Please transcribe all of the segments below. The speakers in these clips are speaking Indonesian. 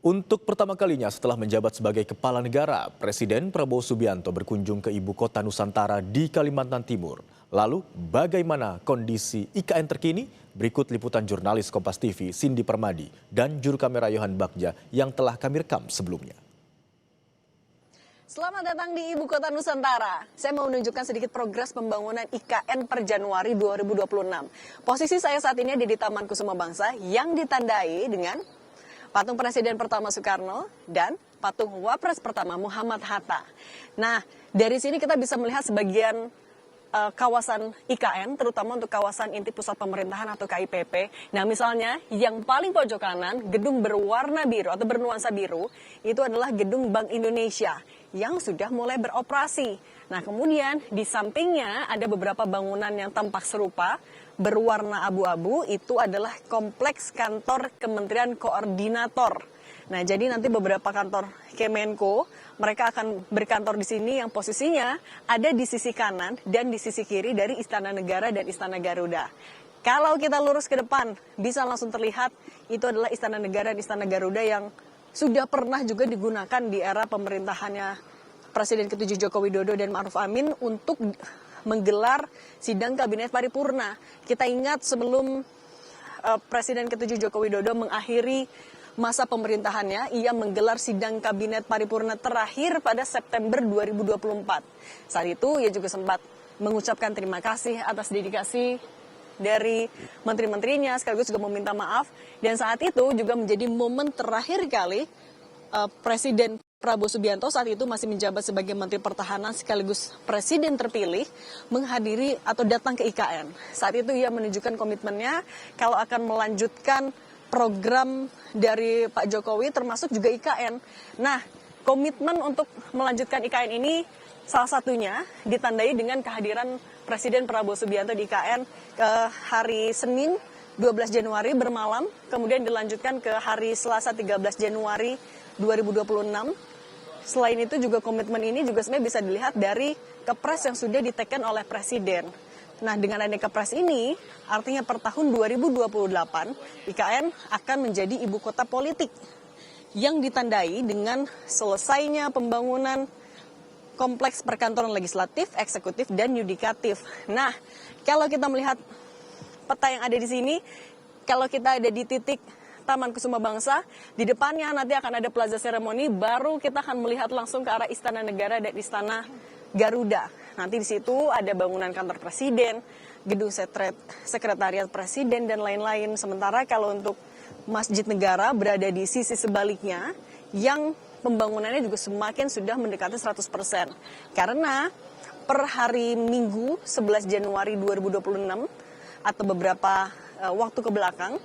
Untuk pertama kalinya setelah menjabat sebagai kepala negara, Presiden Prabowo Subianto berkunjung ke ibu kota Nusantara di Kalimantan Timur. Lalu, bagaimana kondisi IKN terkini? Berikut liputan jurnalis Kompas TV Cindy Permadi dan juru kamera Yohan Bagja yang telah kami rekam sebelumnya. Selamat datang di Ibu Kota Nusantara. Saya mau menunjukkan sedikit progres pembangunan IKN per Januari 2026. Posisi saya saat ini ada di Taman Kusuma Bangsa yang ditandai dengan patung Presiden pertama Soekarno dan patung Wapres pertama Muhammad Hatta. Nah, dari sini kita bisa melihat sebagian kawasan IKN, terutama untuk kawasan inti pusat pemerintahan atau KIPP. Nah, misalnya yang paling pojok kanan, gedung berwarna biru atau bernuansa biru, itu adalah gedung Bank Indonesia yang sudah mulai beroperasi. Nah, kemudian di sampingnya ada beberapa bangunan yang tampak serupa, berwarna abu-abu, itu adalah kompleks kantor Kementerian Koordinator. Nah, jadi nanti beberapa kantor Kemenko, mereka akan berkantor di sini yang posisinya ada di sisi kanan dan di sisi kiri dari Istana Negara dan Istana Garuda. Kalau kita lurus ke depan, bisa langsung terlihat itu adalah Istana Negara dan Istana Garuda yang sudah pernah juga digunakan di era pemerintahannya Presiden ke-7 Joko Widodo dan Ma'ruf Amin untuk menggelar sidang kabinet paripurna. Kita ingat sebelum Presiden ke-7 Joko Widodo mengakhiri masa pemerintahannya, ia menggelar sidang kabinet paripurna terakhir pada September 2024. Saat itu ia juga sempat mengucapkan terima kasih atas dedikasi dari menteri-menterinya, sekaligus juga meminta maaf. Dan saat itu juga menjadi momen terakhir kali Presiden Prabowo Subianto saat itu masih menjabat sebagai Menteri Pertahanan sekaligus Presiden terpilih menghadiri atau datang ke IKN. Saat itu ia menunjukkan komitmennya kalau akan melanjutkan program dari Pak Jokowi termasuk juga IKN. Nah, komitmen untuk melanjutkan IKN ini salah satunya ditandai dengan kehadiran Presiden Prabowo Subianto di IKN ke hari Senin 12 Januari bermalam, kemudian dilanjutkan ke hari Selasa 13 Januari 2026. Selain itu juga komitmen ini juga sebenarnya bisa dilihat dari kepres yang sudah diteken oleh Presiden. Nah, dengan adanya kepres ini, artinya per tahun 2028, IKN akan menjadi ibu kota politik yang ditandai dengan selesainya pembangunan kompleks perkantoran legislatif, eksekutif, dan yudikatif. Nah, kalau kita melihat peta yang ada di sini, kalau kita ada di titik Taman Kusuma Bangsa, di depannya nanti akan ada plaza seremoni, baru kita akan melihat langsung ke arah Istana Negara dan Istana Garuda. Nanti di situ ada bangunan kantor presiden, gedung sekretariat presiden, dan lain-lain. Sementara kalau untuk Masjid Negara berada di sisi sebaliknya, yang pembangunannya juga semakin sudah mendekati 100%. Karena per hari Minggu 11 Januari 2026 atau beberapa waktu ke belakang,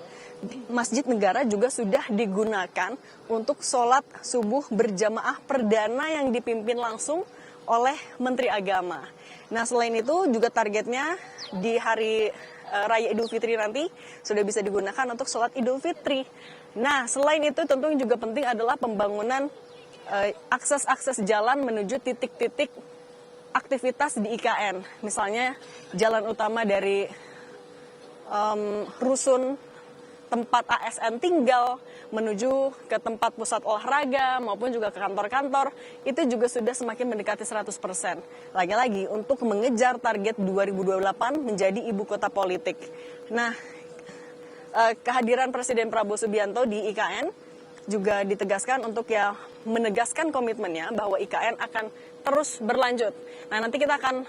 Masjid Negara juga sudah digunakan untuk sholat subuh berjamaah perdana yang dipimpin langsung oleh Menteri Agama. Nah, selain itu juga targetnya di hari Raya Idul Fitri nanti sudah bisa digunakan untuk sholat Idul Fitri. Nah, selain itu tentu yang juga penting adalah pembangunan akses-akses jalan menuju titik-titik aktivitas di IKN. Misalnya jalan utama dari rusun tempat ASN tinggal menuju ke tempat pusat olahraga maupun juga ke kantor-kantor, itu juga sudah semakin mendekati 100%. Lagi-lagi untuk mengejar target 2028 menjadi ibu kota politik. Nah, kehadiran Presiden Prabowo Subianto di IKN juga ditegaskan untuk ya menegaskan komitmennya bahwa IKN akan terus berlanjut. Nah, nanti kita akan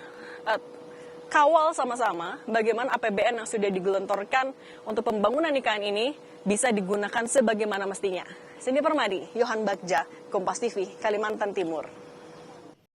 kawal sama-sama bagaimana APBN yang sudah digelontorkan untuk pembangunan IKN ini bisa digunakan sebagaimana mestinya. Cindy Permadi, Yohan Bagja, Kompas TV, Kalimantan Timur.